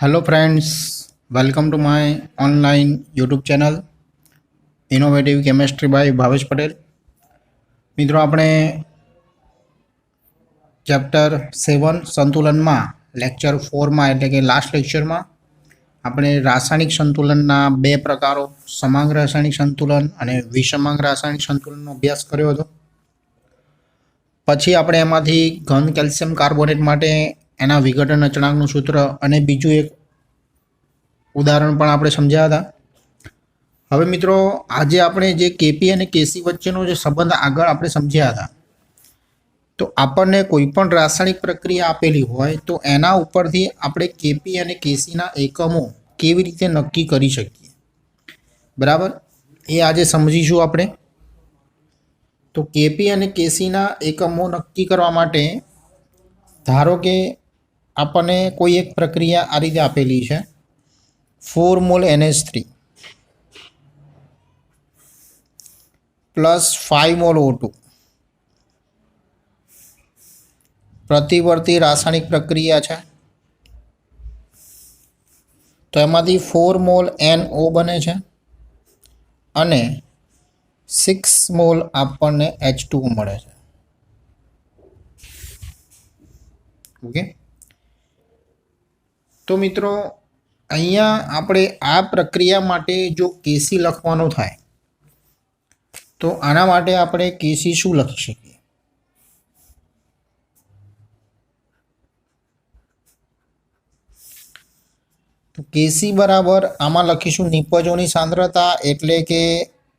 Hello friends, welcome to my online YouTube channel innovative chemistry by Bhavesh Patel. मित्रों, આપણે chapter 7 સંતુલનમાં lecture 4માં એટલે કે last લેક્ચરમાં આપણે રાસાયણિક સંતુલનના બે પ્રકારો સમાંગ રાસાયણિક સંતુલન અને વિષમાંગ રાસાયણિક સંતુલનનો અભ્યાસ કર્યો હતો। પછી આપણે એમાંથી ઘન કેલ્શિયમ કાર્બોનેટ માટે એના વિઘટન અચળાંકનું સૂત્ર અને બીજું એક ઉદાહરણ પણ આપણે સમજ્યા હતા। હવે મિત્રો, આજે આપણે જે કેપી અને કેસી વચ્ચેનો જે સંબંધ આગળ આપણે સમજ્યા હતા, તો આપણને કોઈ પણ રાસાયણિક પ્રક્રિયા આપેલી હોય તો એના ઉપરથી આપણે કેપી અને કેસીના એકમો કેવી રીતે નક્કી કરી શકીએ, બરાબર? એ આજે સમજીશું આપણે। તો કેપી અને કેસીના એકમો નક્કી કરવા માટે ધારો કે આપણને કોઈ એક પ્રક્રિયા આ રીતે આપેલી છે, 4 mall NH3 plus 5 mall O2 प्रतिवर्ती रासायनिक प्रक्रिया है। तो एमांथी 4 मोल NO बने छे अने 6 मोल आपने H2O मळे छे। ओके, तो मित्रों अहींया आपणे आ प्रक्रिया माटे जो केसी लखवानो थाय तो आना माटे आपणे केसी शुं लखी शकीए? तो केसी बराबर आमां लखीशुं निपजोनी सांद्रता एटले के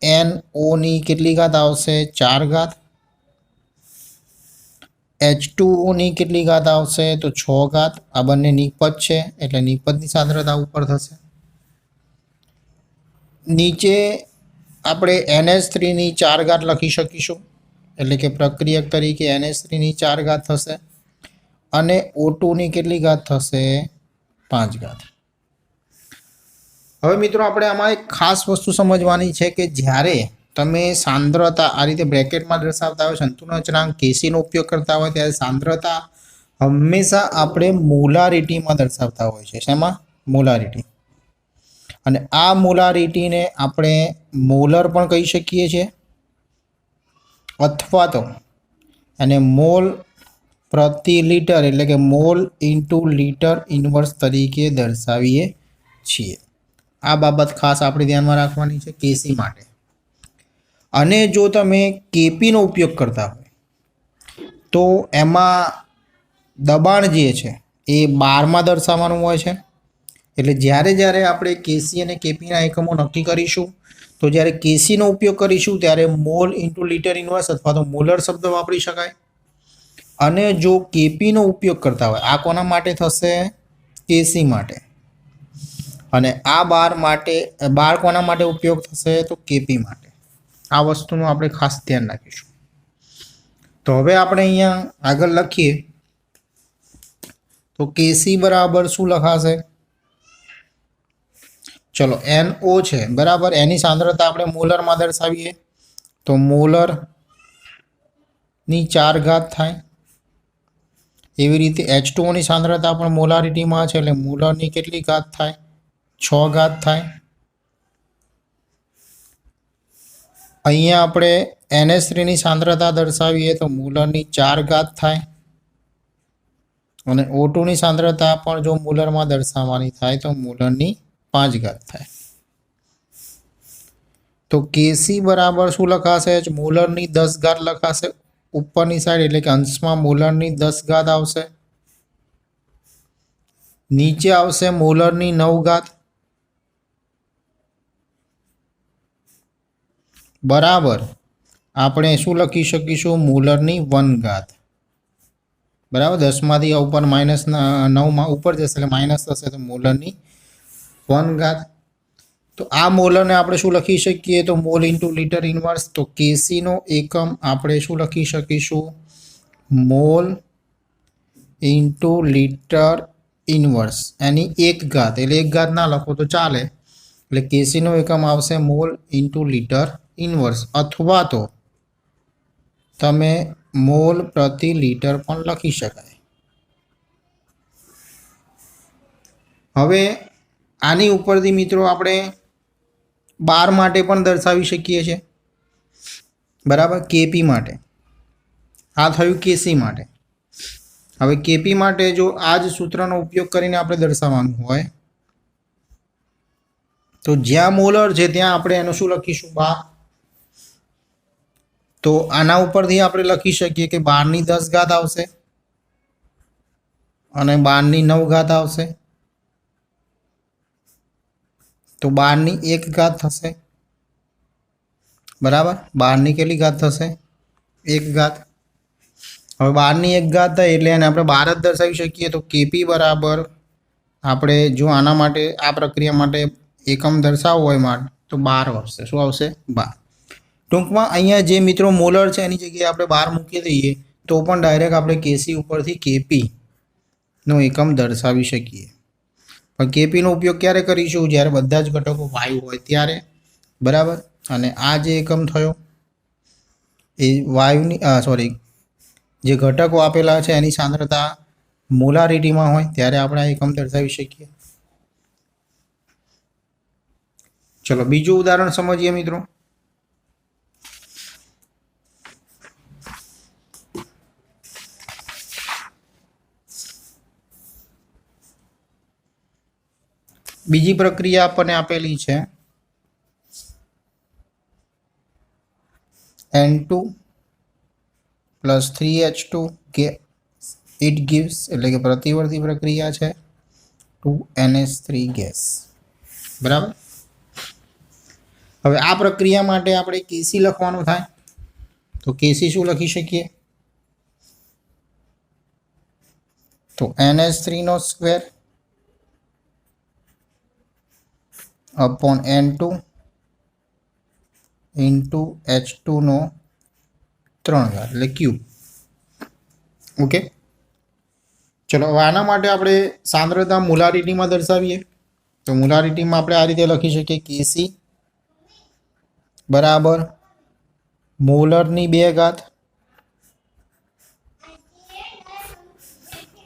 NO नी केटली घात आवशे 4 घात, H2O नी केटली घात आवशे तो 6 घात। आ बंने निपज छे एटले निपजनी सांद्रता उपर थशे। नीचे आपणे NH3 नी 4 घात लखी शकीशुं एटले के प्रक्रियक तरीके NH3 नी 4 घात थशे अने O2 नी केटली घात थशे 5 घात। હવે મિત્રો, આપણે આમાં એક ખાસ વસ્તુ સમજવાની છે કે જ્યારે તમે સાંદ્રતા આ રીતે બ્રેકેટમાં દર્શાવતા હોય, સંતુલન અચળાંક કેસીનો ઉપયોગ કરતા હોય ત્યારે સાંદ્રતા હંમેશા આપણે મોલારિટીમાં દર્શાવતા હોય છે। શેમાં? મોલારિટી। અને આ મોલારિટીને આપણે મોલર પણ કહી શકીએ છીએ અથવા તો અને મોલ પ્રતિ લિટર એટલે કે મોલ ઇન્ટુ લિટર ઇન્વર્સ તરીકે દર્શાવીએ છીએ। आ बाबत खास आपणे ध्यानमां राखवानी छे केसी माटे। अने जो तमे केपी नो उपयोग करता हो तो एमां दबाण जे छे ए बारमां दर्शाववानुं होय छे। एटले ज्यारे ज्यारे आपणे केसी अने केपीना एकमो नक्की करीशुं तो ज्यारे केसीनो उपयोग करीशुं त्यारे मोल इंटू लीटर इनवर्स अथवा तो मोलर शब्द वापरी शकाय। अने जो केपीनो उपयोग करता होय आ कोना माटे थशे? केसी माटे। અને આ બાર કોના માટે ઉપયોગ થશે? તો કેપી માટે। આ વસ્તુનું આપણે ખાસ ધ્યાન રાખીશું। તો હવે આપણે અહીંયા આગળ લખીએ તો કેસી બરાબર શું લખાશે? ચલો, NO છે બરાબર, એની સાંદ્રતા આપણે મોલરમાં દર્શાવીએ તો મોલર ની 4 ઘાત થાય। એવી રીતે H2O ની સાંદ્રતા પણ મોલારિટીમાં છે એટલે મોલરની કેટલી ઘાત થાય? 6 घात थाय। अहींया आपणे NH3 नी सांद्रता दर्शावीए तो मोलरनी 4 घात थाय अने O2 नी सांद्रता पण जो मोलरमां दर्शाववानी थाय तो मोलरनी 5 घात थाय। तो केसी बराबर शुं लखाशे? मोलरनी 10 घात लखाशे उपरनी साइड एटले के अंशमां मोलरनी 10 घात आवशे, नीचे आवशे मोलरनी 9 घात बराबर આપણે શું લખી શકીશું? મોલરની 1 ઘાત બરાબર। 10 માંથી ઉપર માઇનસ 9 માં ઉપર જશે એટલે માઇનસ થશે તો મોલરની 1 ઘાત। તો આ મોલરને આપણે શું લખી શકીએ? તો મોલ ઇન્ટુ લિટર ઇનવર્સ। તો કેસીનો એકમ આપણે શું લખી શકીશું? મોલ ઇન્ટુ લિટર ઇનવર્સ એની 1 ઘાત એટલે 1 ઘાત ના લખો તો ચાલે એટલે કેસીનો એકમ આવશે મોલ ઇન્ટુ લિટર इनवर्स अथवा तो तमे मोल प्रति लीटर पण लखी शकाय। હવે આની ઉપરથી મિત્રો આપણે બાર માટે પણ દર્શાવી શકીએ છીએ, બરાબર, કેપી માટે. આ થયું કેસી માટે. હવે કેપી માટે જો આ જ સૂત્રનો ઉપયોગ કરીને આપણે દર્શાવવાનું હોય તો જ્યાં મોલર છે ત્યાં આપણે એનું શું લખીશું? 12. તો આના ઉપરથી આપણે લખી શકીએ કે 12 ની 10 ઘાત આવશે અને 12 ની 9 ઘાત આવશે, તો 12 ની 1 ઘાત થશે, બરાબર. 12 ની કેટલી ઘાત થશે? 1 ઘાત. હવે 12 ની 1 ઘાત થાય એટલે એને આપણે 12 જ દર્શાવી શકીએ. તો કેપી બરાબર આપણે જો આના માટે આ પ્રક્રિયા માટે એકમ દર્શાવવો હોય માટે તો 12 આવશે. શું આવશે? 12. ટૂંકમાં અહીંયા જે મિત્રો મોલર છે એની જગ્યાએ આપણે 12 મૂકી દઈએ તો પણ ડાયરેક્ટ આપણે કેસી ઉપરથી કેપીનો એકમ દર્શાવી શકીએ. પણ કેપીનો ઉપયોગ ક્યારે કરીશું? જ્યારે બધા જ ઘટકો વાયુ હોય ત્યારે, બરાબર. અને આ જે એકમ થયો એ વાયુની જે ઘટકો આપેલા છે એની સાંદ્રતા મોલારિટીમાં હોય ત્યારે આપણે આ એકમ દર્શાવી શકીએ. ચલો બીજું ઉદાહરણ સમજીએ મિત્રો. બીજી પ્રક્રિયા આપણને આપેલી છે N2 + 3H2 કે ઇટ ગિવ્સ, એટલે કે પ્રતિવર્તી પ્રક્રિયા છે 2NH3 ગેસ, બરાબર. હવે આ પ્રક્રિયા માટે આપણે કેસી લખવાનું થાય તો કેસી શું લખી શકીએ? તો NH3² / N2 × H2 3 ઘાત એટલે ક્યુબ. ઓકે, ચલો હવે આના માટે આપણે સાંદ્રતા મોલારિટીમાં દર્શાવીએ. તો મોલારિટીમાં આપણે આ રીતે લખી શકીએ કેસી બરાબર મોલરની 2 ઘાત,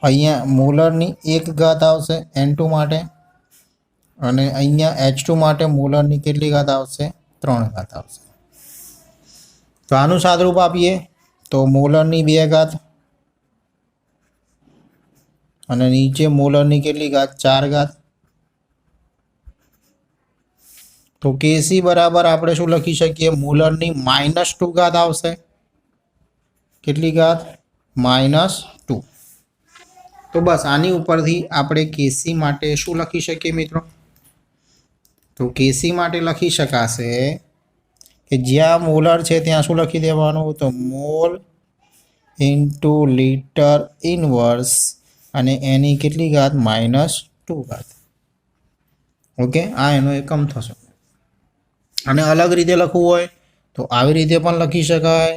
અહીંયા મોલરની 1 ઘાત આવશે N2 માટે, અને અહીંયા H2 માટે મોલરની કેટલી ઘાત આવશે? 3 ઘાત આવશે. તો આનું સાદરૂપ આપીએ તો મોલરની 2 ઘાત અને નીચે મોલરની કેટલી ઘાત? 4 ઘાત. તો કેસી બરાબર આપણે શું લખી શકીએ? મોલરની -2 ઘાત આવશે. કેટલી ઘાત? -2. તો બસ આની ઉપરથી આપણે કેસી માટે શું લખી શકીએ મિત્રો? તો કેસી માટે લખી શકાશે કે જ્યાં મોલર છે ત્યાં શું લખી દેવાનું? તો મોલ × લિટર ઇનવર્સ અને એની કેટલી ઘાત? -2 ઘાત. ઓકે, આ એનો એકમ થશે. અને અલગ રીતે લખવું હોય તો આવી રીતે પણ લખી શકાય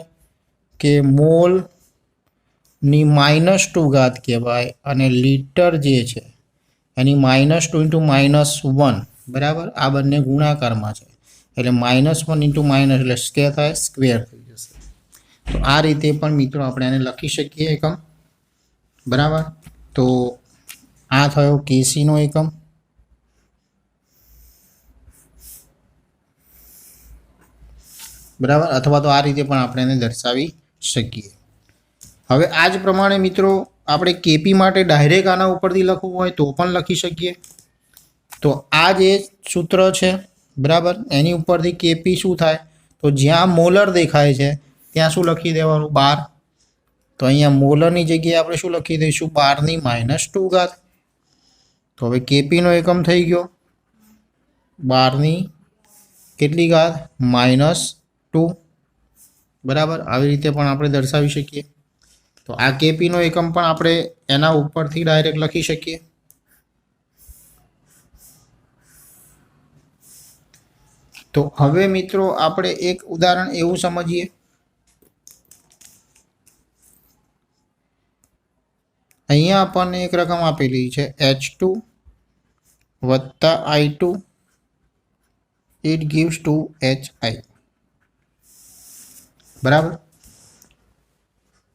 કે મોલની -2 ઘાત કહેવાય અને લીટર જે છે એની -2 × -1, બરાબર. આ બંને ગુણાકારમાં છે એટલે -1 × એટલે સ્ક્વેર થાય, સ્ક્વેર થઈ જશે. તો આ રીતે પણ મિત્રો આપણે એને લખી શકીએ એકમ, બરાબર. તો આ થયો કેસીનો એકમ. બરાબર, અથવા તો આ રીતે પણ આપણે એને દર્શાવી શકીએ. હવે આ જ પ્રમાણે મિત્રો આપણે કેપી માટે ડાયરેક્ટ આના ઉપરથી લખવું હોય તો પણ લખી શકીએ. તો આ જે સૂત્ર છે, બરાબર, એની ઉપરથી કેપી શું થાય? તો જ્યાં મોલર દેખાય છે ત્યાં શું લખી દેવાનું? 12. તો અહીંયા મોલરની જગ્યાએ આપણે શું લખી દઈશું? 12ની -2 ઘાત. તો હવે કેપીનો એકમ થઈ ગયો 12ની કેટલી ઘાત? -2, બરાબર. આવી રીતે પણ આપણે દર્શાવી શકીએ. તો આ કેપીનો એકમ પણ આપણે એના ઉપરથી ડાયરેક્ટ લખી શકીએ. તો હવે મિત્રો આપણે એક ઉદાહરણ એવું સમજીએ. અહીંયા આપણને એક રકમ આપેલી છે H2 + I2 it gives 2HI, બરાબર.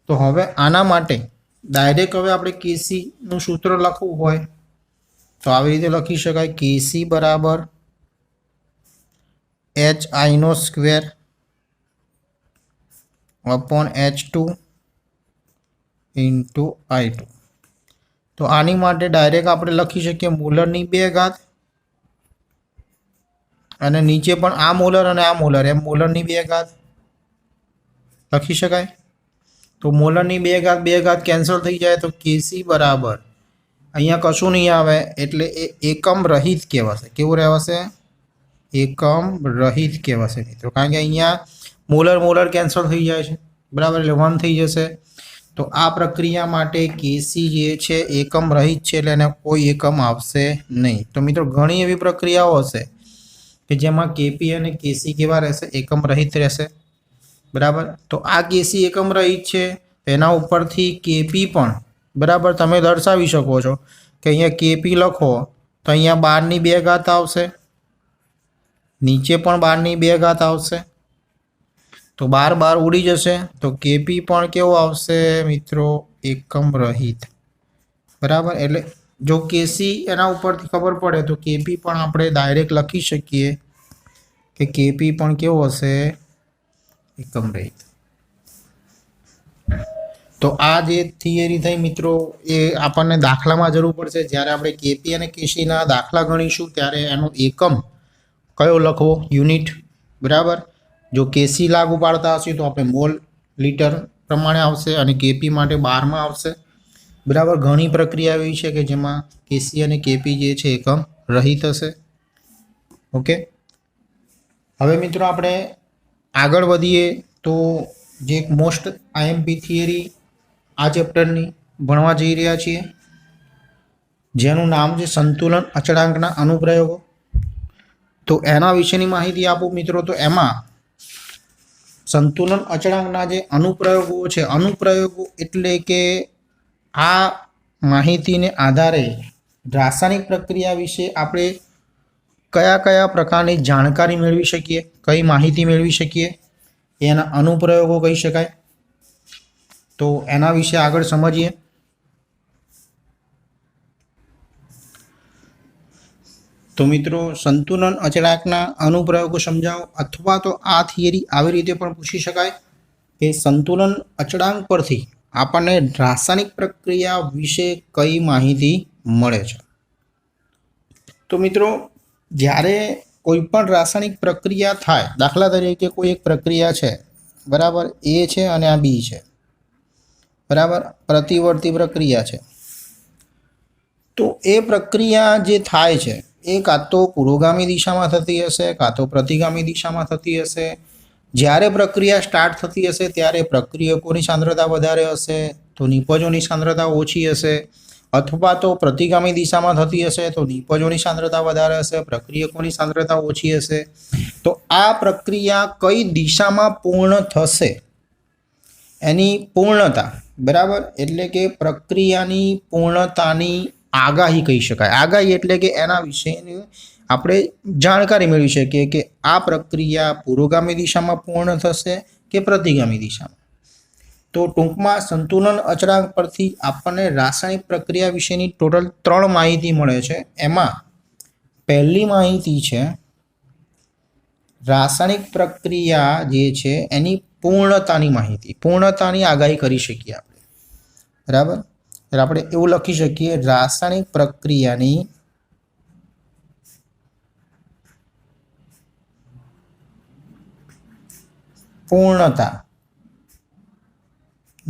તો હવે આના માટે ડાયરેક્ટ હવે આપણે કેસીનું સૂત્ર લખવું હોય તો આવી રીતે લખી શકાય કેસી બરાબર HI square upon H2 into I2. તો આની માટે ડાયરેક્ટ આપણે લખી શકીએ મોલરની 2 ઘાત અને નીચે પણ આ મોલર અને આ મોલર એમ મોલરની 2 ઘાત લખી શકાય. તો મોલરની 2 ઘાત કેન્સલ થઈ જાય તો કેસી બરાબર અહીંયા કશું નહીં આવે એટલે એ એકમ રહિત કહેવાશે. કેવું રહેવાશે? એકમ રહિત કહેવાશે મિત્રો, કારણ કે અહીંયા મોલર કેન્સલ થઈ જાય છે બરાબર, એટલે 1 થઈ જશે. તો આ પ્રક્રિયા માટે કેસી જે છે એકમ રહિત છે એટલે એને કોઈ એકમ આવશે નહીં. તો મિત્રો ઘણી એવી પ્રક્રિયાઓ હશે કે જેમાં કેપી અને કેસી કેવા રહેશે? એકમ રહિત રહેશે બરાબર. તો આ કેસી એકમ રહિત છે, એના ઉપરથી કેપી પણ બરાબર તમે દર્શાવી શકો છો કે અહીંયા કેપી લખો તો અહીંયા 12ની 2 ઘાત આવશે, નીચે પણ 12ની 2 ઘાત આવશે. તો 12 ઉડી જશે તો કેપી પણ કેવો આવશે મિત્રો? એકમ રહિત બરાબર. એટલે જો કેસી એના ઉપરથી ખબર પડે તો કેપી પણ આપણે ડાયરેક્ટ લખી શકીએ કે કેપી પણ કેવો હશે? એકમ રહિત. તો આ જે થિયરી થઈ મિત્રો એ આપણને દાખલામાં જરૂર પડશે. જ્યારે આપણે કેપી અને કેસીના દાખલા ગણીશું ત્યારે એનો એકમ કયો લખવો? યુનિટ બરાબર. જો કેસી લાગુ પાડતા હશે તો આપણે મોલ લીટર પ્રમાણે આવશે અને કેપી માટે 12માં આવશે બરાબર. ઘણી પ્રક્રિયા એવી છે કે જેમાં કેસી અને કેપી જે છે એકમ રહિત હશે. ઓકે, હવે મિત્રો આપણે આગળ વધીએ તો જે એક મોસ્ટ આઈએમપી થિયરી આ ચેપ્ટરની ભણવા જઈ રહ્યા છીએ જેનું નામ છે સંતુલન અચળાંકના અનુપ્રયોગો. તો એના વિશેની માહિતી આપું મિત્રો. તો એમાં સંતુલન અચળાંકના જે અનુપ્રયોગો છે, અનુપ્રયોગો એટલે કે આ માહિતીને આધારે રાસાયણિક પ્રક્રિયા વિશે આપણે કયા કયા પ્રકારની જાણકારી મેળવી શકીએ, કઈ માહિતી મેળવી શકીએ, એના અનુપ્રયોગો કહી શકાય. તો એના વિશે આગળ સમજીએ. તો મિત્રો સંતુલન અચળાંકના અનુપ્રયોગો સમજાવો, અથવા તો આ થિયરી આવી રીતે પણ પૂછી શકાય કે સંતુલન અચળાંક પરથી આપણને રાસાયણિક પ્રક્રિયા વિશે કઈ માહિતી મળે છે. તો મિત્રો જ્યારે કોઈ પણ રાસાયણિક પ્રક્રિયા થાય, દાખલા તરીકે કોઈ એક પ્રક્રિયા છે બરાબર, એ છે અને આ બી છે બરાબર, પ્રતિવર્તી પ્રક્રિયા છે. તો એ પ્રક્રિયા જે થાય છે એ કાં તો પુરોગામી દિશામાં થતી હશે કાં તો પ્રતિગામી દિશામાં થતી હશે. જ્યારે પ્રક્રિયા સ્ટાર્ટ થતી હશે ત્યારે પ્રક્રિયકોની સાંદ્રતા વધારે હશે તો નિપજોની સાંદ્રતા ઓછી હશે, અથવા તો પ્રતિગામી દિશામાં થતી હશે તો નિપજોની સાંદ્રતા વધારે હશે, પ્રક્રિયકોની સાંદ્રતા ઓછી હશે. તો આ પ્રક્રિયા કઈ દિશામાં પૂર્ણ થશે એની પૂર્ણતા બરાબર, એટલે કે પ્રક્રિયાની પૂર્ણતાની આગાહી કહી શકાય. આગાહી એટલે કે એના વિશેની આપણે જાણકારી મેળવી શકીએ કે આ પ્રક્રિયા પુરોગામી દિશામાં પૂર્ણ થશે કે પ્રતિગામી દિશામાં. તો ટૂંકમાં સંતુલન અચળાંક પરથી આપણને રાસાયણિક પ્રક્રિયા વિશેની ટોટલ 3 માહિતી મળે છે. એમાં પહેલી માહિતી છે રાસાયણિક પ્રક્રિયા જે છે એની પૂર્ણતાની માહિતી, પૂર્ણતાની આગાહી કરી શકીએ આપણે બરાબર. એટલે આપણે એવું લખી શકીએ રાસાયણિક પ્રક્રિયાની પૂર્ણતા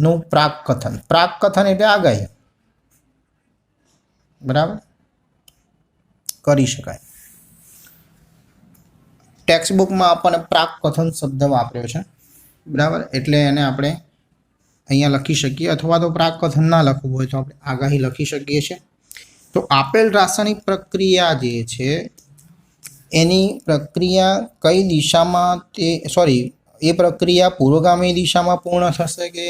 નું પ્રાકકથન. પ્રાકકથન એટલે આગાહી બરાબર કરી શકાય. ટેક્સ્ટ બુકમાં આપણને પ્રાકકથન શબ્દ વાપર્યો છે બરાબર, એટલે એને આપણે અહીંયા લખી શકીએ, અથવા તો પ્રાકકથન ના લખવું હોય તો આપણે આગાહી લખી શકીએ છીએ. તો આપેલ રાસાયણિક પ્રક્રિયા જે છે એની પ્રક્રિયા કઈ દિશામાં એ પ્રક્રિયા પુરોગામી દિશામાં પૂર્ણ થશે કે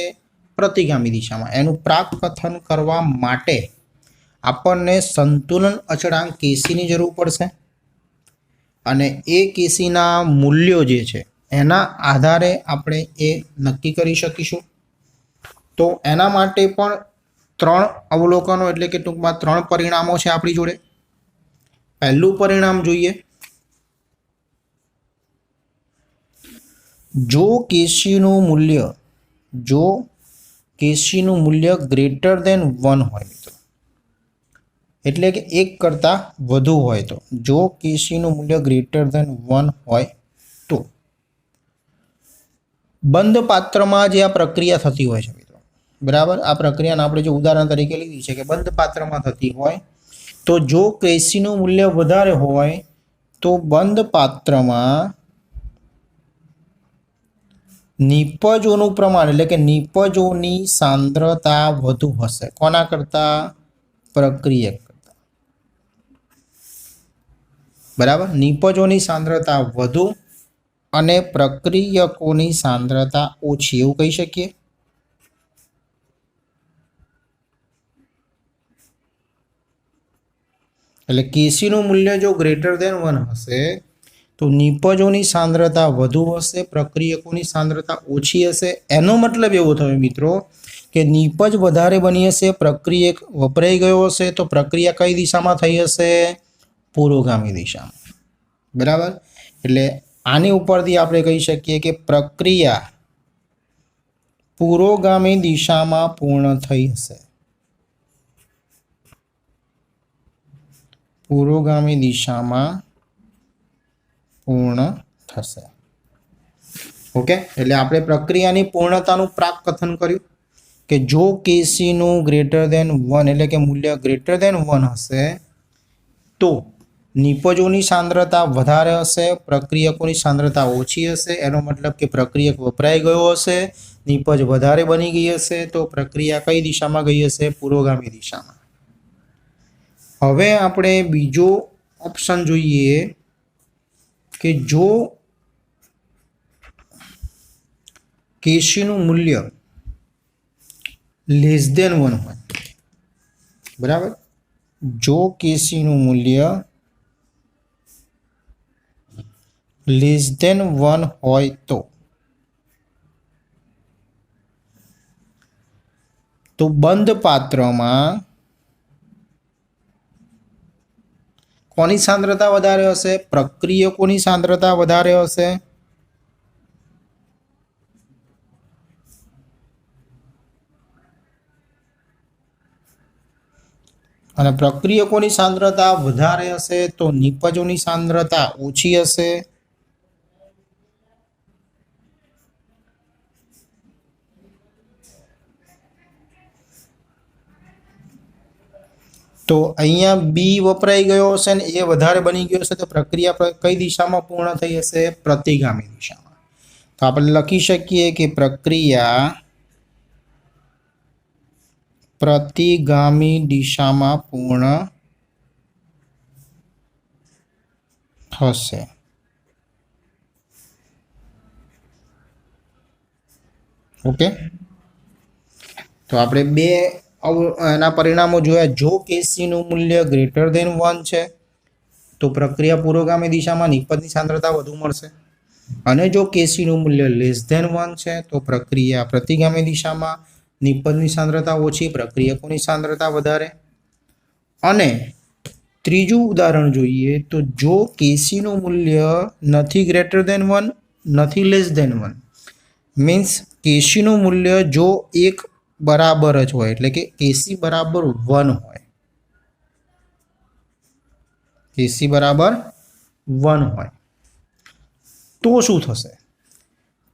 પ્રતિગામી દિશામાં, એનું પ્રાકકથન કરવા માટે આપણને સંતુલન અચળાંક કેસીની જરૂર પડશે અને એ કેસીના મૂલ્યો જે છે એના આધારે આપણે એ નક્કી કરી શકીશું. તો એના માટે પણ 3 અવલોકનો એટલે કે ટૂંકમાં 3 પરિણામો છે આપણી જોડે पहलू परिणाम जोईए। जो केसीનું मूल्य ग्रेटर देन 1 होय मित्रों, एटले के 1 करता वधु होय तो, जो केसीનું मूल्य ग्रेटर देन 1 होय तो बंध पात्र में जे आ प्रक्रिया थती होय छे मित्रों, बराबर। आ प्रक्रिया आपणे जो उदाहरण तरीके लीधी छे के बंध पात्र में थती होय तो जो केसीનું मूल्य वधारे होय तो बंध पात्र में निपजोनुं प्रमाण एटले के निपजोनी सांद्रता वधु हशे। कोना करता? प्रक्रियक करता, बराबर। निपजोनी सांद्रता वधु अने प्रक्रियकोनी सांद्रता ओછી, एवुं कही शकीए। एटले केसीનું मूल्य जो ग्रेटर देन 1 हशे तो निपजोनी सांद्रता वधु हशे, प्रक्रियकोनी सांद्रता ओછી हशे। एनो मतलब एवो थयो मित्रों के निपज वधारे बनी हशे, प्रक्रियक वपराई गयो हशे तो प्रक्रिया कई दिशामां थई हशे? पुरोगामी दिशामां, बराबर। एटले आनी उपरथी आपणे कही शकीए के प्रक्रिया पुरोगामी दिशामां पूर्ण थई हशे, पुरोगामी दिशामां पूर्ण थशे। ओके, एटले आपणे प्रक्रियानी पूर्णतानुं प्राक कथन कर्युं के जो केसीનું ग्रेटर देन 1 एटले के मूल्य ग्रेटर देन 1 हशे तो निपजोनी सांद्रता वधारे हशे, प्रक्रियकोनी सांद्रता ओછી हशे। एनो मतलब के प्रक्रियक वपराई गयो हशे, निपज वधारे बनी गई हशे तो प्रक्रिया कई दिशामां गई हशे? पुरोगामी दिशामां। हवे आपणे बीजो ऑप्शन जोईए कि जो केसीનું मूल्य लेस देन 1 होय, बराबर। जो केसीનું मूल्य लेस देन 1 होय तो बंध पात्र में कोनी सांद्रता वधारे हशे? प्रक्रियकोनी सांद्रता वधारे हशे। अने प्रक्रियकोनी सांद्रता वधारे हशे तो निपजोनी सांद्रता ओછી हशे। तो अहींया बी वपराई गयो हशे ने ए वधारे बनी गयो हशे तो प्रक्रिया कई दिशामां पूर्ण थई हशे? प्रतिगामी दिशामां। तो आपणे लखी शकीए कि प्रक्रिया प्रतिगामी दिशामां पूर्ण थशे। ओके, तो आपणे बे एना परिणामों जोया। जो केसीનું मूल्य ग्रेटर देन 1 छे तो प्रक्रिया पुरोगामी दिशामां निपजनी सांद्रता वधु मळशे, अने जो केसीનું मूल्य लेस देन 1 छे तो प्रक्रिया प्रतिगामी दिशामां निपजनी सांद्रता ओછી, प्रक्रियकोनी सांद्रता वधारे। अने त्रीजुं उदाहरण जोईए तो जो केसीનું मूल्य नथी ग्रेटर देन 1 नथी लेस देन 1, मीन्स केसीનું मूल्य जो 1 बराबर ज होय एटले के केसी बराबर 1 होय, केसी बराबर 1 होय तो शुं थशे?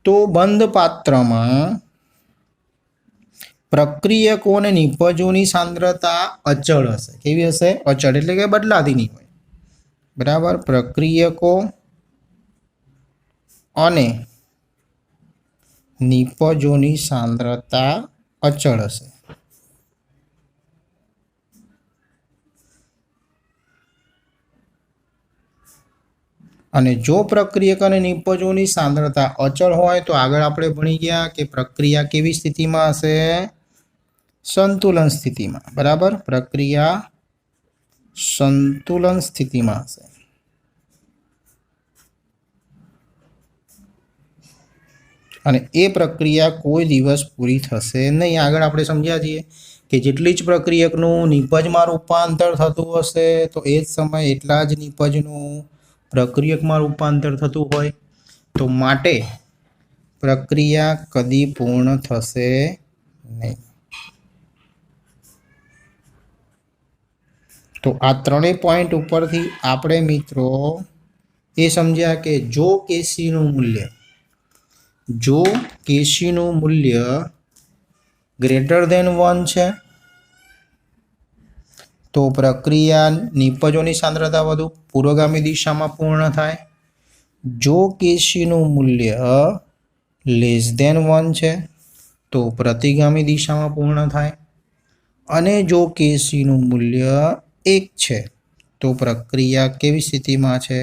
तो बंध पात्र में प्रक्रियको ने निपजोनी सांद्रता अचल हशे। केवी हशे? अचल, एटले के बदलाती नहीं होय, बराबर। प्रक्रियको अने निपजोनी सांद्रता अचल हशे। अने जो प्रक्रियक अने निपजोनी सांद्रता अचल होय तो आगळ आपणे भणी गया कि प्रक्रिया केवी स्थितिमां हशे? संतुलन स्थितिमां, बराबर। प्रक्रिया संतुलन स्थितिमां हशे। अने ए प्रक्रिया कोई दिवस पूरी थशे नहीं। आगळ आपणे समझ्या छीए કે જેટલી જ પ્રક્રિયકનું નિપજમાં રૂપાંતર થતું હશે તો એ જ સમયે એટલા જ નિપજનું પ્રક્રિયકમાં રૂપાંતર થતું હોય, તો માટે પ્રક્રિયા કદી પૂર્ણ થશે નહીં. તો આ ત્રણેય પોઈન્ટ ઉપરથી આપણે મિત્રો એ સમજ્યા કે જો કેસીનું મૂલ્ય ગ્રેટર ધેન 1 છે તો પ્રક્રિયા નિપજોની સાંદ્રતા વધુ પૂર્વગામી દિશામાં પૂર્ણ થાય. જો કેસીનું મૂલ્ય લેસ ધેન 1 છે તો પ્રતિગામી દિશામાં પૂર્ણ થાય. અને જો કેસીનું મૂલ્ય 1 છે તો પ્રક્રિયા કેવી સ્થિતિમાં છે?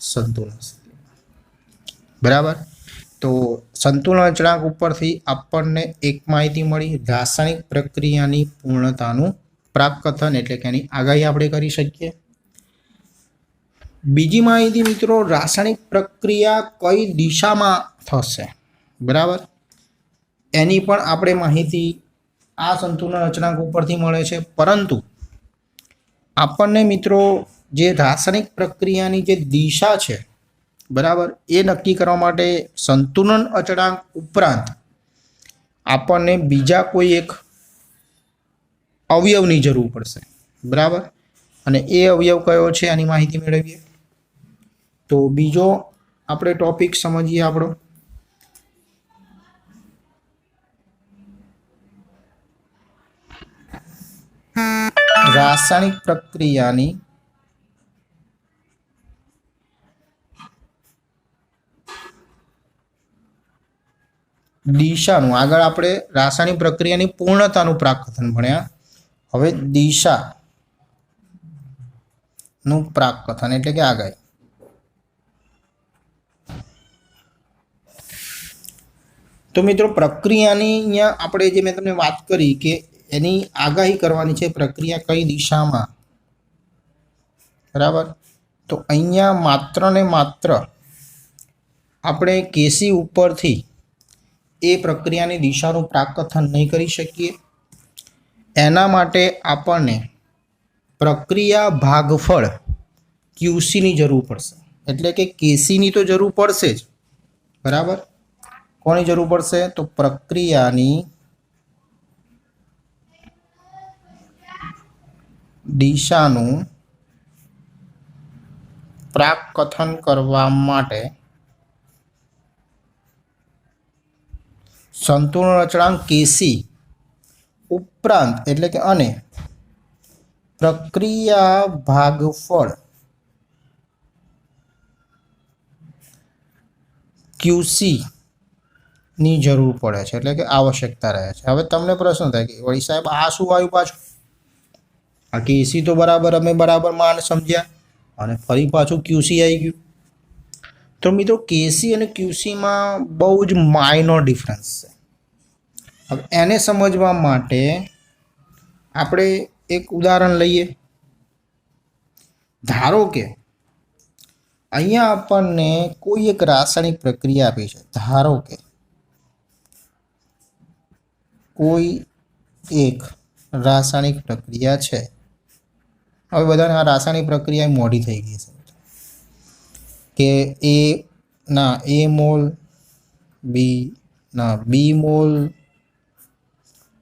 સંતુલન સ્થિતિમાં. બરાબર. તો સંતુલન અચળાંક ઉપરથી આપણને એક માહિતી મળી, રાસાયણિક પ્રક્રિયાની પૂર્ણતાનું પ્રાકકથન એટલે કે એની આગાહી આપણે કરી શકીએ. બીજી માહિતી મિત્રો, રાસાયણિક પ્રક્રિયા કઈ દિશામાં થશે, બરાબર, એની પણ આપણે માહિતી આ સંતુલન અચળાંક ઉપરથી મળે છે. પરંતુ આપણને મિત્રો જે રાસાયણિક પ્રક્રિયાની જે દિશા છે, બરાબર, એ નક્કી કરવા માટે સંતુલન અચળાંક ઉપરાંત આપણને બીજા કોઈ એક અવયવની જરૂર પડશે, બરાબર. અને એ અવયવ કયો છે આની માહિતી મેળવીએ. તો બીજો આપણે ટોપિક સમજીએ આપણો, રાસાયણિક પ્રક્રિયાની દિશાનું. આગળ આપણે રાસાયણિક પ્રક્રિયાની પૂર્ણતાનું પ્રાકકથન ભણ્યા, હવે દિશાનું પ્રાકકથન એટલે કે આગાહી. તો મિત્રો પ્રક્રિયાની અહીંયા આપણે જે મેં તમને વાત કરી કે એની આગાહી કરવાની છે, પ્રક્રિયા કઈ દિશામાં, બરાબર. તો અહીંયા માત્ર ને માત્ર આપણે કેસી ઉપરથી એ પ્રક્રિયાની દિશાનું પ્રાકકથન નહીં કરી શકીએ. એના માટે આપણને પ્રક્રિયા ભાગફળ ક્યુસીની જરૂર પડશે, એટલે કે કેસીની તો જરૂર પડશે જ, બરાબર. કોની જરૂર પડશે? તો પ્રક્રિયાની દિશાનું પ્રાકકથન કરવા માટે સંતુલન અચળાંક કેસી ઉપરાંત એટલે કે અને પ્રક્રિયા ભાગફળ ક્યુસી ની જરૂર પડે છે, એટલે કે આવશ્યકતા રહે છે. હવે તમને પ્રશ્ન થાય કે વળી સાહેબ આ શું આવ્યું પાછું? આ કેસી તો બરાબર અમે બરાબર માન સમજ્યા અને ફરી પાછું ક્યુસી આવી ગયું. તો મિત્રો કેસી અને ક્યુસીમાં બહુ જ માઇનોર ડિફરન્સ છે. હવે એને સમજવા માટે આપણે એક ઉદાહરણ લઈએ. ધારો કે અહીંયા આપણને કોઈ એક રાસાયણિક પ્રક્રિયા આપી છે. ધારો કે કોઈ એક રાસાયણિક પ્રક્રિયા છે. હવે બધાને આ રાસાયણિક પ્રક્રિયા મોડી થઈ ગઈ છે કે એ mall B mall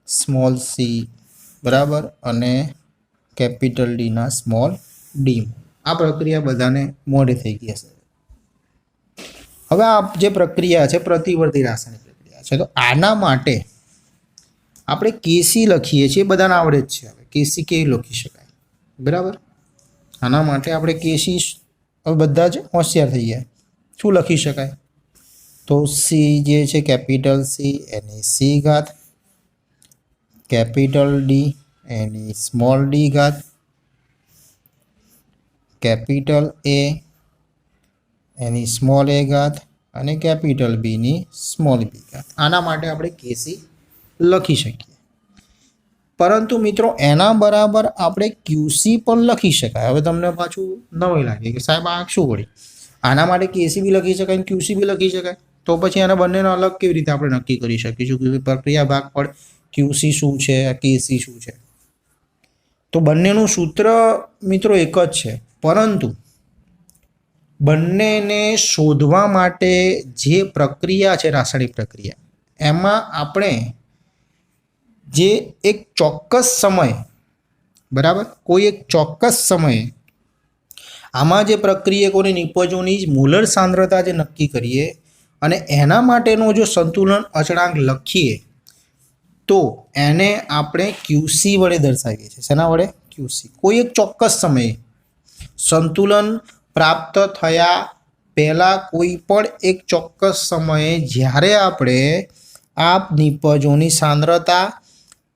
small C, બરાબર, અને કેપિટલ ડીના સ્મોલ ડી. આ પ્રક્રિયા બધાને મોડે થઈ ગઈ હશે. હવે આ જે પ્રક્રિયા છે પ્રતિવર્તી રાસાયણિક પ્રક્રિયા છે. તો આના માટે આપણે કેસી લખીએ છીએ, બધાને આવડે જ છે. હવે કેસી કેવી લખી શકાય, બરાબર. આના માટે આપણે કેસી હવે બધા જ હોશિયાર થઈ ગયા. શું લખી શકાય? તો સી જે છે કેપિટલ સી એની સી ઘાત, કેપિટલ ડી એની સ્મોલ ડી ઘાત, કેપિટલ એ એની સ્મોલ એ ઘાત અને કેપિટલ બીની સ્મોલ બી ઘાત. આના માટે આપણે કેસી લખી શકીએ. પરંતુ મિત્રો એના બરાબર આપણે ક્યુસી પણ લખી શકાય. હવે તમને પાછું નવાઈ લાગે કે સાહેબ આ શું વળી, આના માટે કેસી બી લખી શકાય અને ક્યુસી બી લખી શકાય, તો પછી આના બંનેનો અલગ કેવી રીતે આપણે નક્કી કરી શકીશું કે પ્રક્રિયા ભાગફળ क्यूसी શું છે, કેસી શું છે? તો બંનેનું સૂત્ર મિત્રો એક જ છે, પરંતુ બંનેને શોધવા માટે જે પ્રક્રિયા છે રાસાયણિક પ્રક્રિયા, એમાં આપણે જે એક ચોક્કસ સમય, બરાબર, કોઈ એક ચોક્કસ સમયે આમાં જે પ્રક્રિયકોની નિપજોની મોલર સાંદ્રતા જે નક્કી કરીએ અને એના માટેનો જો સંતુલન અચળાંક લખીએ તો એને આપણે ક્યુસી વડે દર્શાવીએ છીએ. શેના વડે? ક્યુસી. કોઈ એક ચોક્કસ સમયે સંતુલન પ્રાપ્ત થયા પહેલાં કોઈ પણ એક ચોક્કસ સમયે જ્યારે આપણે આ નિપજોની સાંદ્રતા,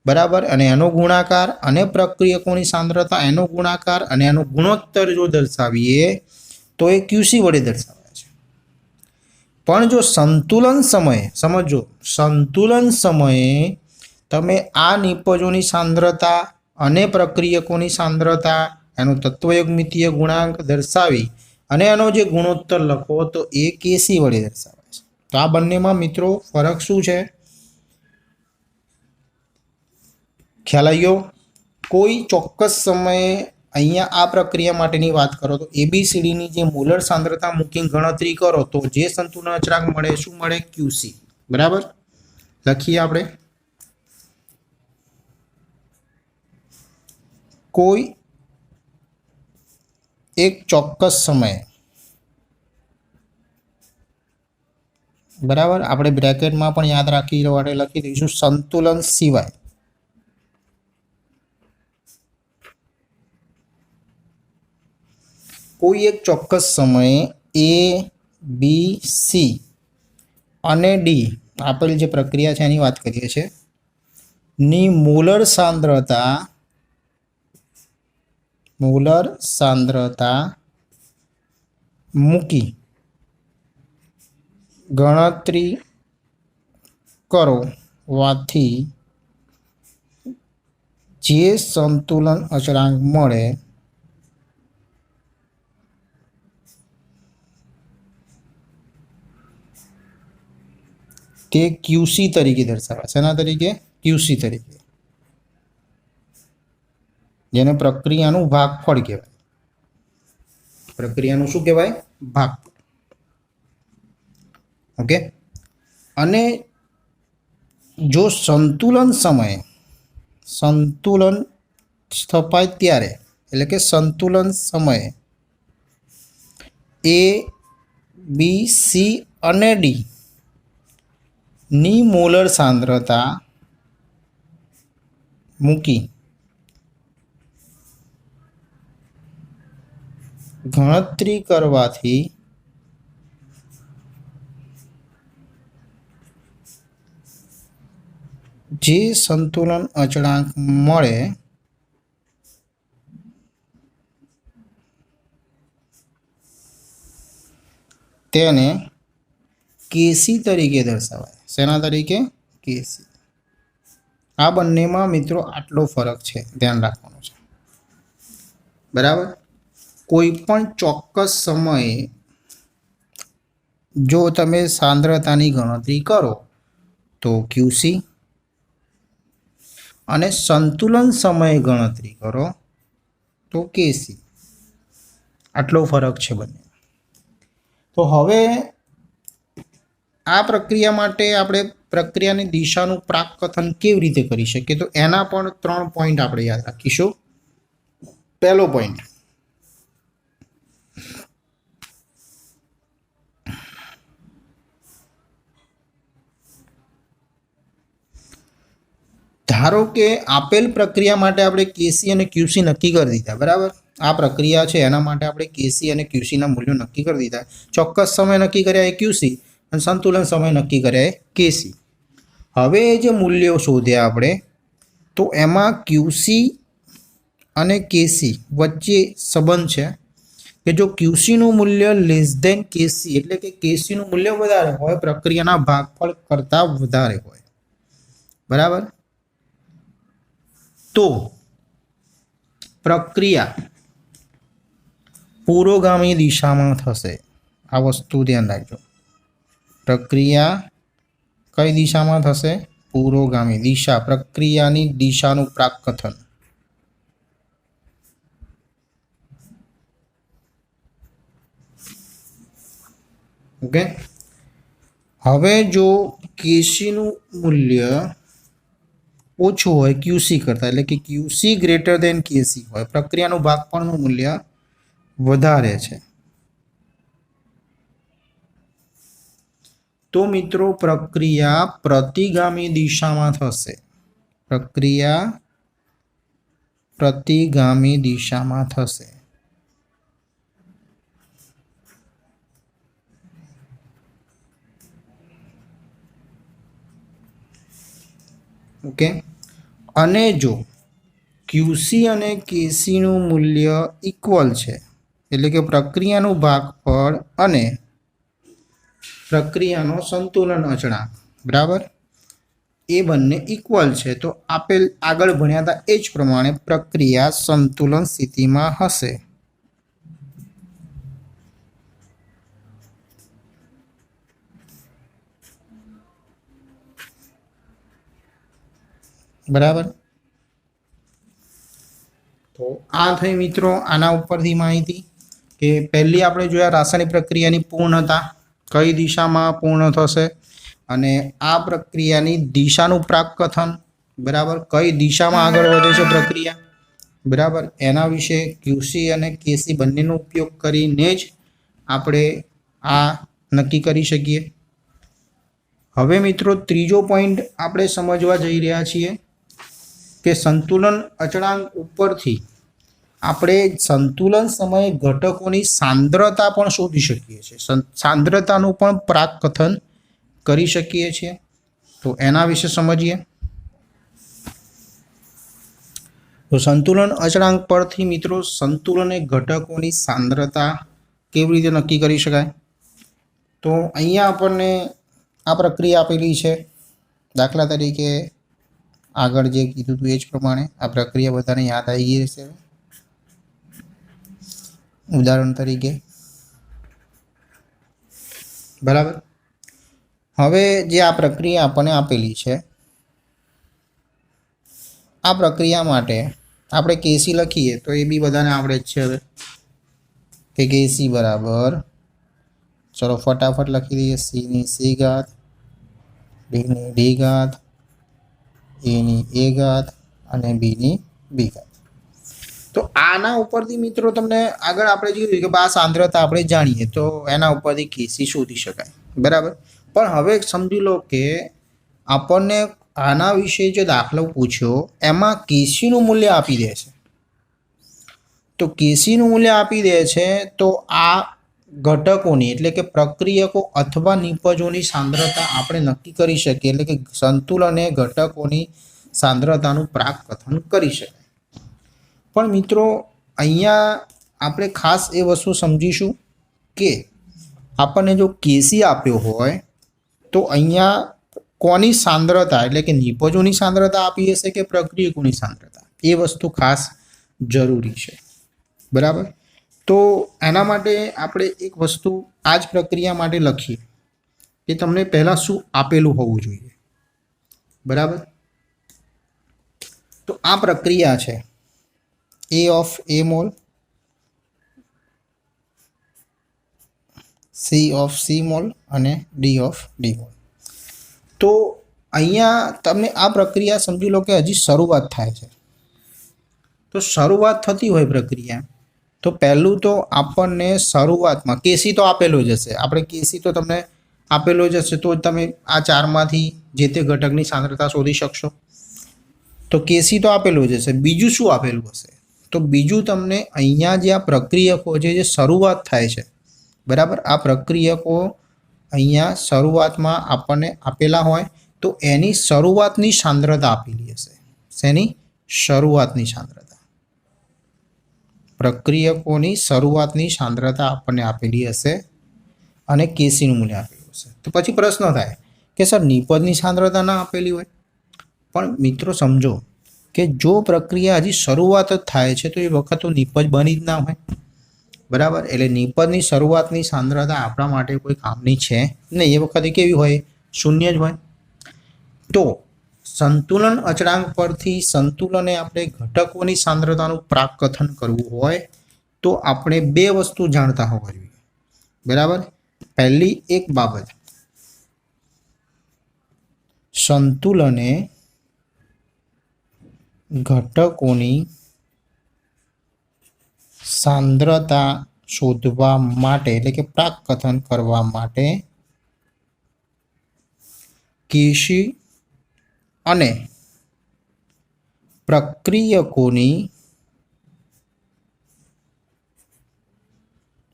બરાબર, અને એનો ગુણાકાર અને પ્રક્રિયકોની સાંદ્રતા એનો ગુણાકાર અને એનો ગુણોત્તર જો દર્શાવીએ તો એ ક્યુસી વડે દર્શાવાય છે. પણ જો સંતુલન સમયે, સમજો, સંતુલન સમયે તમે આ નિપજોની સાંદ્રતા અને પ્રક્રિયકોની સાંદ્રતા એનો તત્વયોગમિતીય ગુણાંક દર્શાવી અને એનો જે ગુણોત્તર લખો તો એ કેસી વડે દર્શાવાય છે. તો આ બંનેમાં મિત્રો ફરક શું છે? ખ્યાલ આવ્યો? કોઈ ચોક્કસ સમયે અહીંયા આ પ્રક્રિયા માટેની વાત કરો તો એબીસીડીની જે મોલર સાંદ્રતા મૂકીને ગણતરી કરો તો જે સંતુલન અચળાંક મળે, શું મળે? ક્યુસી. બરાબર, લખીએ આપણે. કોઈ એક ચોક્કસ સમયે, બરાબર, આપણે બ્રેકેટમાં પણ યાદ રાખી માટે લખી દઈશું સંતુલન સિવાય કોઈ એક ચોક્કસ સમયે એ, બી, સી અને ડી આપેલ જે પ્રક્રિયા છે એની વાત કરીએ છીએ ની મોલર સાંદ્રતા મૂકી ગણતરી કરવાથી જે સંતુલન અચળાંક મળે તે ક્યુસી તરીકે દર્શાવાય. શેના તરીકે? ક્યુસી તરીકે, જેને પ્રક્રિયાનું ભાગફળ કહેવાય. પ્રક્રિયાનું શું કહેવાય? ભાગફળ. ઓકે. અને જો સંતુલન સમયે, સંતુલન સ્થપાય ત્યારે, એટલે કે સંતુલન સમયે એ, બી, સી અને ડી ની મોલર સાંદ્રતા મૂકી ગણતરી કરવાથી જે સંતુલન અચળાંક મળે તેને કેસી તરીકે દર્શાવાય. શેના તરીકે? કેસી. આ બંનેમાં મિત્રો આટલો ફરક છે, ધ્યાન રાખવાનું છે. બરાબર. કોઈ પણ ચોક્કસ સમયે જો તમે સાંદ્રતાની ગણતરી કરો તો ક્યુસી અને સંતુલન સમયે ગણતરી કરો તો કેસી. આટલો ફરક છે બંને. તો હવે આ પ્રક્રિયા માટે આપણે પ્રક્રિયાની દિશાનું પ્રાકકથન કેવી રીતે કરી શકીએ તો એના પણ 3 પોઈન્ટ આપણે યાદ રાખીશું. પહેલો પોઈન્ટ, ધારો કે આપેલ પ્રક્રિયા માટે આપણે કેસી અને ક્યુસી નક્કી કરી દીધા. બરાબર, આ પ્રક્રિયા છે એના માટે આપણે કેસી અને ક્યુસીના મૂલ્યો નક્કી કરી દીધા. ચોક્કસ સમય નક્કી કર્યા એ ક્યુસી અને સંતુલન સમય નક્કી કર્યા એ કેસી. હવે જે મૂલ્યો શોધ્યા આપણે તો એમાં ક્યુસી અને કેસી વચ્ચે સંબંધ છે કે જો ક્યુસીનું મૂલ્ય લેસ ધેન કેસી એટલે કે કેસીનું મૂલ્ય વધારે હોય, પ્રક્રિયાના ભાગફળ કરતાં વધારે હોય, બરાબર, તો પ્રક્રિયા પુરોગામી દિશામાં થશે. આ વસ્તુ ધ્યાન રાખજો. પ્રક્રિયા કઈ દિશામાં થશે? પુરોગામી દિશા, પ્રક્રિયાની દિશાનું પ્રાકકથન. ઓકે, હવે જો કેસીનું મૂલ્ય ઓછું હોય ક્યુસી કરતાં, એટલે કે ક્યુસી ગ્રેટર દેન કેસી હોય, પ્રક્રિયાનું ભાગફળનું મૂલ્ય વધારે છે, તો મિત્રો પ્રક્રિયા પ્રતિગામી દિશામાં થશે. પ્રક્રિયા પ્રતિગામી દિશામાં થશે. ઓકે, અને જો ક્યુસી અને કેસીનું મૂલ્ય ઇક્વલ છે, એટલે કે પ્રક્રિયાનું ભાગફળ અને પ્રક્રિયાનો સંતુલન અચળાંક, બરાબર, એ બંને ઇક્વલ છે, તો આપેલ આગળ ભણ્યા હતા એ જ પ્રમાણે પ્રક્રિયા સંતુલન સ્થિતિમાં હશે. બરાબર, તો આ થઈ મિત્રો આના ઉપરથી માહિતી કે પહેલી આપણે જોયા રાસાયણિક પ્રક્રિયાની પૂર્ણતા કઈ દિશામાં પૂર્ણ થશે, અને આ પ્રક્રિયાની દિશાનું પ્રાકકથન, બરાબર, કઈ દિશામાં આગળ વધે છે પ્રક્રિયા, બરાબર, એના વિશે ક્યુસી અને કેસી બંનેનો ઉપયોગ કરીને જ આપણે આ નક્કી કરી શકીએ. હવે મિત્રો ત્રીજો પોઈન્ટ આપણે સમજવા જઈ રહ્યા છીએ કે સંતુલન અચળાંક ઉપરથી આપણે સંતુલન સમયે ઘટકોની સાંદ્રતા પણ શોધી શકીએ છીએ, સાંદ્રતાનું પણ પ્રાકકથન કરી શકીએ છીએ. તો એના વિશે સમજીએ. તો સંતુલન અચળાંક પરથી મિત્રો સંતુલન ઘટકોની સાંદ્રતા કેવી રીતે નક્કી કરી શકાય? તો અહીંયા આપણને આ પ્રક્રિયા આપેલી છે. દાખલા તરીકે આગળ જે કીધું હતું એ જ પ્રમાણે આ પ્રક્રિયા બધાને યાદ આવી ગઈ હશે. ઉદાહરણ તરીકે, બરાબર, હવે જે આ પ્રક્રિયા આપણને આપેલી છે, આ પ્રક્રિયા માટે આપણે કેસી લખીએ તો એ બી બધાને આવડે જ છે. હવે કે કેસી બરાબર, ચલો ફટાફટ લખી દઈએ, સીની સી ઘાત, ડીની ડી ઘાત, એની એ ઘાત અને બીની બી ઘાત. તો આના ઉપરથી મિત્રો તમને આગળ આપણે જોયું કે આ સાંદ્રતા આપણે જાણીએ તો એના ઉપરથી કેસી શોધી શકાય, બરાબર. પણ હવે સમજી લો કે આપણને આના વિશે જે દાખલો પૂછ્યો એમાં કેસીનું મૂલ્ય આપી દે છે. તો કેસીનું મૂલ્ય આપી દે છે તો આ ઘટકોની એટલે કે પ્રક્રિયકો અથવા નિપજોની સાંદ્રતા આપણે નક્કી કરી શકીએ, એટલે કે સંતુલન ઘટકોની સાંદ્રતાનું પ્રાકકથન કરી શકાય. પણ મિત્રો અહીંયા આપણે ખાસ એ વસ્તુ સમજીશું કે આપણને જો કેસી આપ્યો હોય તો અહીંયા કોની સાંદ્રતા એટલે કે નિપજોની સાંદ્રતા આપી હશે કે પ્રક્રિયકોની સાંદ્રતા, એ વસ્તુ ખાસ જરૂરી છે, બરાબર. તો એના માટે આપણે એક વસ્તુ આ જ પ્રક્રિયા માટે લખીએ કે તમને પહેલાં શું આપેલું હોવું જોઈએ, બરાબર. તો આ પ્રક્રિયા છે A of A mall, C of C mall અને D of D મોલ. તો અહીંયા તમને આ પ્રક્રિયા સમજી લો કે હજી શરૂઆત થાય છે. તો શરૂઆત થતી હોય પ્રક્રિયા તો પહેલું તો આપણને શરૂઆતમાં કેસી તો આપેલો જ હશે, આપણે કેસી તો તમને આપેલો જ હશે, તો તમે આ ચારમાંથી જે તે ઘટકની સાંદ્રતા શોધી શકશો. તો કેસી તો આપેલું જ હશે. બીજું શું આપેલું હશે? તો બીજું તમને અહીંયા જે આ પ્રક્રિયકો છે જે શરૂઆત થાય છે, બરાબર, આ પ્રક્રિયકો અહીંયા શરૂઆતમાં આપણને આપેલા હોય તો એની શરૂઆતની સાંદ્રતા આપેલી હશે. શેની શરૂઆતની સાંદ્રતા? પ્રક્રિયકોની શરૂઆતની સાંદ્રતા આપણને આપેલી હશે અને કેસીનું મૂલ્ય આપેલું હશે. તો પછી પ્રશ્ન થાય કે સર નિપજની સાંદ્રતા ના આપેલી હોય? પણ મિત્રો સમજો કે જો પ્રક્રિયા હજી શરૂઆત જ થાય છે તો એ વખત તો નિપજ બની જ ના હોય, બરાબર. એટલે નિપજની શરૂઆતની સાંદ્રતા આપણા માટે કોઈ કામની છે નહીં. એ વખતે કેવી હોય? શૂન્ય જ હોય. તો સંતુલન અચળાંક પરથી સંતુલને આપણે ઘટકોની સાંદ્રતાનું પ્રાકકથન કરવું હોય તો આપણે બે વસ્તુ જાણતા હોવા જોઈએ, બરાબર. પહેલી એક બાબત, સંતુલને ઘટકોની સાંદ્રતા શોધવા માટે એટલે કે પ્રાકકથન કરવા માટે કેશી અને પ્રક્રિયકોની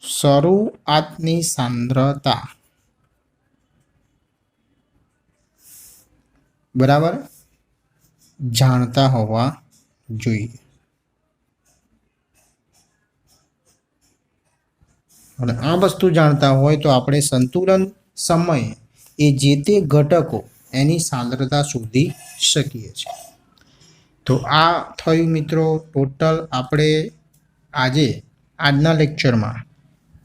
શરૂઆતની સાંદ્રતા બરાબર જાણતા હોવા જોઈએ. અને આ વસ્તુ જાણતા હોય તો આપણે સંતુલન સમયે એ જે તે ઘટકો એની સાંદ્રતા શોધી શકીએ છીએ. તો આ થયું મિત્રો ટોટલ આપણે આજના લેક્ચરમાં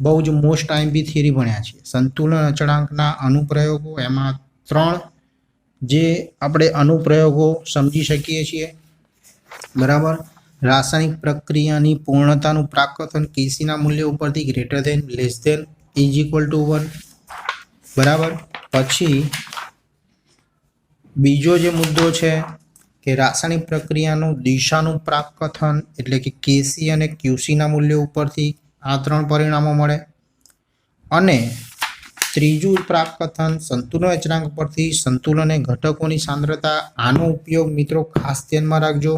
બહુ જ મોસ્ટ આઈએમપી થિયરી ભણ્યા છીએ. સંતુલન અચળાંકના અનુપ્રયોગો, એમાં 3 જે આપણે અનુપ્રયોગો સમજી શકીએ છીએ, બરાબર. રાસાયણિક પ્રક્રિયાની પૂર્ણતાનું પ્રાકકથન કેસીના મૂલ્ય ઉપરથી greater than, less than, is equal to 1, બરાબર. પછી બીજો જે મુદ્દો છે કે રાસાયણિક પ્રક્રિયાનું દિશાનું પ્રાકકથન એટલે કે કેસી અને ક્યુસીના મૂલ્યો ઉપરથી આ 3 પરિણામો મળે. અને ત્રીજું પ્રાકકથન સંતુલન અચળાંક પરથી સંતુલન ઘટકોની સાંદ્રતા. આનો ઉપયોગ મિત્રો ખાસ ધ્યાનમાં રાખજો.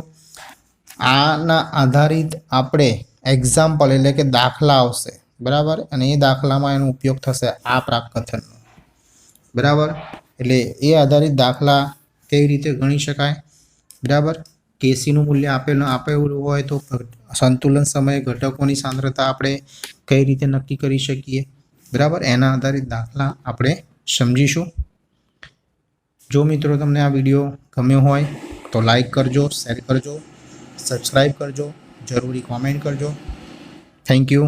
આના આધારિત આપણે એક્ઝામ્પલ એટલે કે દાખલા આવશે, બરાબર. અને એ દાખલામાં એનો ઉપયોગ થશે આ પ્રાકકથનનો, બરાબર. એટલે એ આધારિત દાખલા કેવી રીતે ગણી શકાય, બરાબર. કેસીનું મૂલ્ય આપેલું હોય તો સંતુલન સમયે ઘટકોની સાંદ્રતા આપણે કઈ રીતે નક્કી કરી શકીએ, બરાબર. એના આધારિત દાખલા આપણે સમજીશું. જો મિત્રો તમને આ વિડીયો ગમ્યો હોય તો લાઈક કરજો, શેર કરજો, સબસ્ક્રાઈબ કરજો, જરૂરી કોમેન્ટ કરજો. Thank you.